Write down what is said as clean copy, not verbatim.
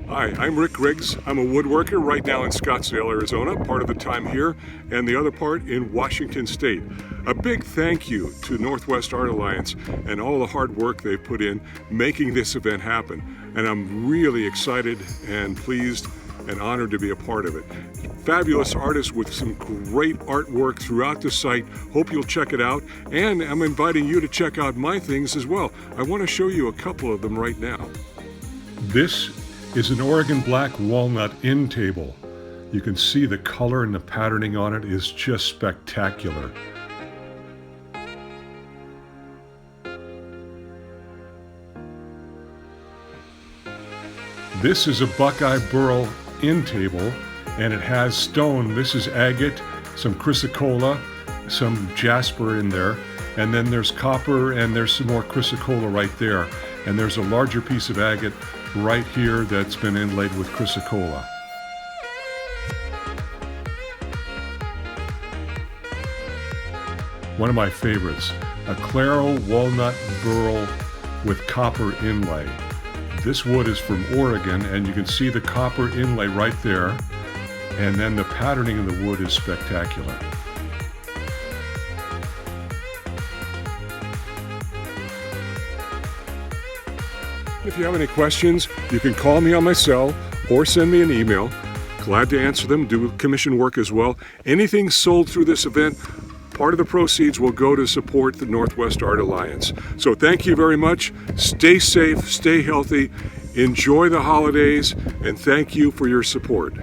Hi, I'm Rick Griggs. I'm a woodworker right now in Scottsdale, Arizona, part of the time here, and the other part in Washington State. A big thank you to Northwest Art Alliance and all the hard work they've put in making this event happen. And I'm really excited and pleased and honored to be a part of it. Fabulous artists with some great artwork throughout the site. Hope you'll check it out. And I'm inviting you to check out my things as well. I want to show you a couple of them right now. This is an Oregon black walnut end table. You can see the color and the patterning on it is just spectacular. This is a Buckeye burl end table, and it has stone. This is agate, some chrysocolla, some jasper in there, and then there's copper and there's some more chrysocolla right there. And there's a larger piece of agate right here that's been inlaid with chrysocolla. One of my favorites, a Claro walnut burl with copper inlay. This wood is from Oregon, and you can see the copper inlay right there, and then the patterning of the wood is spectacular. If you have any questions, you can call me on my cell or send me an email. Glad to answer them, do commission work as well. Anything sold through this event, part of the proceeds will go to support the Northwest Art Alliance. So thank you very much. Stay safe, stay healthy, enjoy the holidays, and thank you for your support.